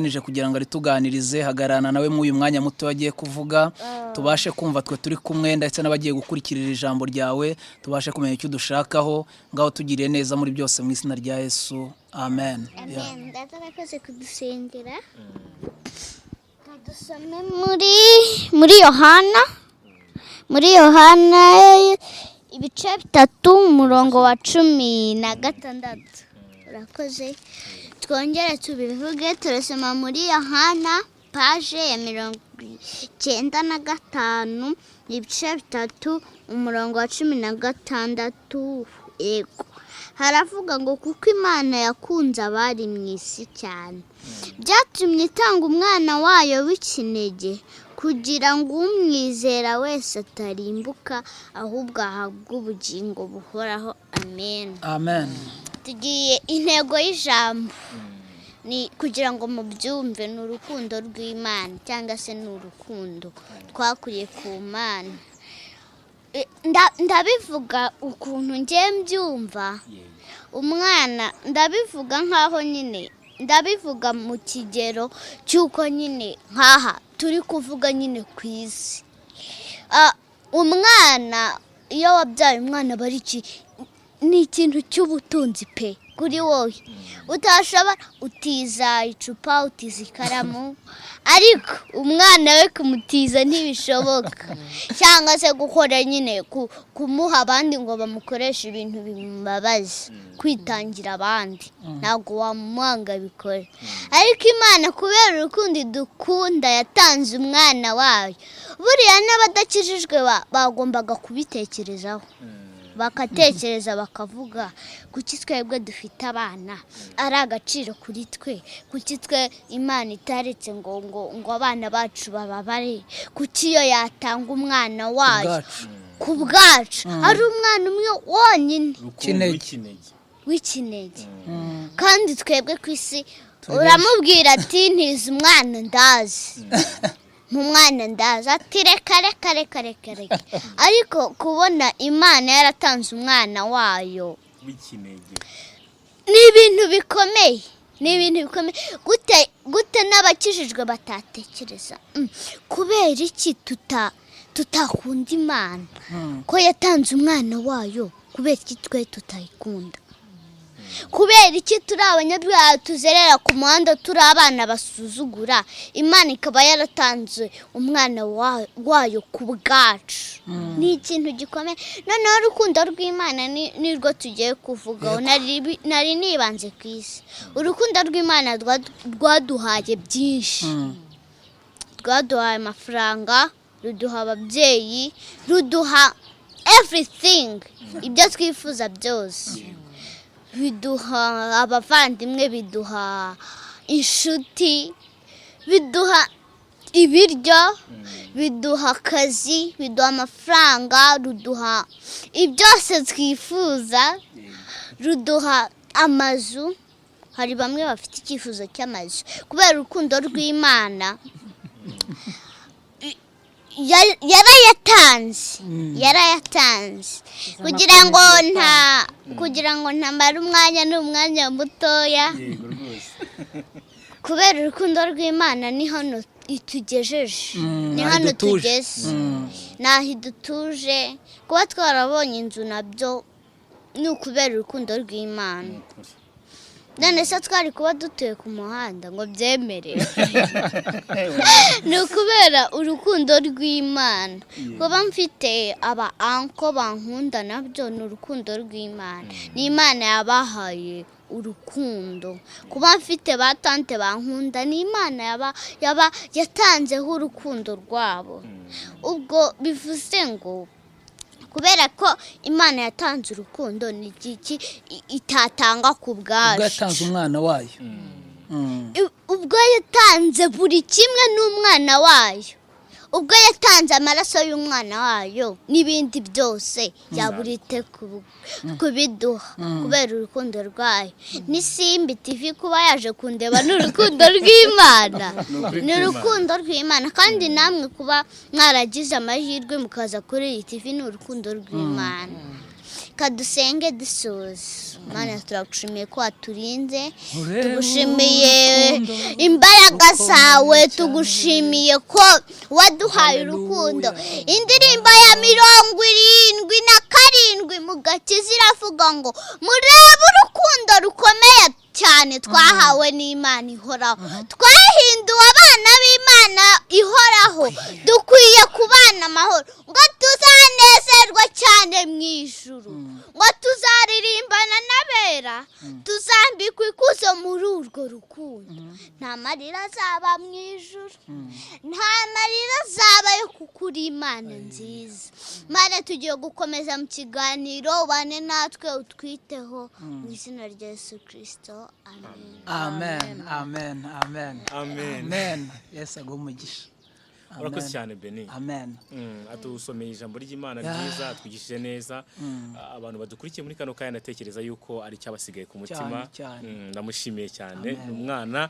nije kugira ngo arituganirize hagarana nawe mu uyu mwanya muto wagiye kuvuga tubashe kumva twe turi kumwe ndetse n'abagiye gukurikirira ijambo ryawe tubashe kumenya icyo dushakaho ngaho tugiriye neza muri byose mu izina rya Yesu amen. Amen. Ndatakoze kudusengera. Kadusome muri Yohana ibice 3 umurongo wa 16. Urakoze. Twongere tubivuge turasoma muri Yohana page ya 95 ibice 3 umurongo wa 16. Ego haravuga ngo kuko Imana yakunze abari mu isi cyane byatumye itanga umwana wayo w'ikinege kugira ngo umwizera wese atarimbuka ahubwo ahabwe ubugingo buhoraho. Amen. Amen. Tugiye intego y'ijambo ni kugira ngo mubyumve n'urukundo rw'Imana cyangwa se n'urukundo twakuriye ku Mana. Ndabivuga ukuntu ngiye mbyumva umwana ndabivuga nkaho nyine ndabivuga mu kigero cyuko nyine nkaha turi kuvuga nyine ku isi. Umwana iyo wabyaye umwana bariki ni ikintu cy'ubutunzi pe kuri wowe utashobora utiza icupa utiza ikaramu ariko umwana we kumutiza ntibishoboka cyangwa se gukora nyine kumuha abandi ngo bamukoreshe ibintu bimubabaza kwitangira abandi ntabwo wamwanga bikore. Ariko Imana kubera urukundo dukunda yatanze umwana wayo buriya n'abadakijijwe bagombaga kubitekerezaho bakatekereza bakavuga kuki twebwe dufite abana ari agaciro kuri twe, kuki twe Imana itaretse ngo abana bacu bababare, kuki yo yatanga umwana wayo ku bwacu ari umwana umwe wonyine w'ikinege kandi twebwe ku isi uramubwira ati ntizi umwana ndazi mwana ndaza ati reka ariko kubona Imana yaratanze umwana wayo w'ikinege ni ibintu bikomeye gute n'abakijijwe batatekereza kubera iki tutakunda Imana ko yatanze umwana wayo kubera iki twe tutayikunda, kubera iki turi abanyabyaha tuzerera ku muhanda turi abana basuzugura Imana ikaba yaratanze umwana wayo ku bwacu. Ni ikintu gikomeye. Noneho urukundo rw'Imana nirwo tugiye kuvugaho. Nari nibanze ku isi urukundo rw'Imana rwaduhaye byinshi, rwaduhaye amafaranga, ruduha ababyeyi, ruduha everything ibyo twifuza byose, biduha abavandimwe, biduha inshuti, biduha ibiryo, biduha akazi, biduha amafaranga, ruduha ibyose twifuza, ruduha amazu. Hari bamwe bafite icyifuzo cy'amazu kubera urukundo rw'Imana yarayatanze kugira ngo ntamare umwanya n'umwanya mutoya. Kubera urukundo rw'Imana ni hano itugejeje, ni hano tugeze, naho idutuje. Kuba twarabonye inzu nabyo ni ukubera urukundo rw'Imana. None se twari kuba dutuye ku muhanda ngo byemere? Ni ukubera urukundo rw'Imana. Kuba mfite aba anko bankunda nabyo ni urukundo rw'Imana. Ni Imana yabahaye urukundo. Kuba mfite ba tante bankunda ni Imana yatanzeho urukundo rwabo. Ubwo bivuze ngo kubera ko Imana yatanze urukundo ni iki itatanga ku bwacu. Yatanze umwana wayo. Ubwo yatanze buri kimwe n'umwana wayo. Ubwo yatanze amaraso y'umwana wayo n'ibindi byose yaburite kubiduha kubera urukundo rwayo. Ni Simbi TV kuba yaje kundeba n'urukundo rw'Imana, ni urukundo rw'Imana. Kandi namwe kuba mwaragize amahirwe mukaza kuri iyi TV ni urukundo rw'Imana. kadusenge dusoza. Mana turagushimiye ko waturinze, tugushimiye imbaraga zawe, tugushimiye ko waduhaye urukundo. Indirimbo ya 77 mu Gakiza iravuga ngo murebe urukundo rukomeye cyane twahawe n'Imana ihoraho. Twahinduwe abana b'Imana ihoraho, dukwiye kubana amahoro, ngo tuzanezerwa cyane mu ijuru, ngo tuzaririmbana n'abera, tuzambikwa ikuzo muri urwo rukundo. Nta marira azaba mu ijuru, nta marira azaba yo kuko uri Imana nziza. Mana tugiye gukomeza mu kiganiro, ubane natwe utwiteho mu izina rya Yesu Kristo. Amen. Amen. Amen. Amen. Amen. Yesu agumugisha. Urakoze cyane Beni. Amen. Atusomeye ijambo ry'Imana ryiza, atwigishije neza. Abantu badukurikiye muri kano kanya natekereza yuko ari cyabasigaye ku mutima. Ndamushimiye cyane. Umwana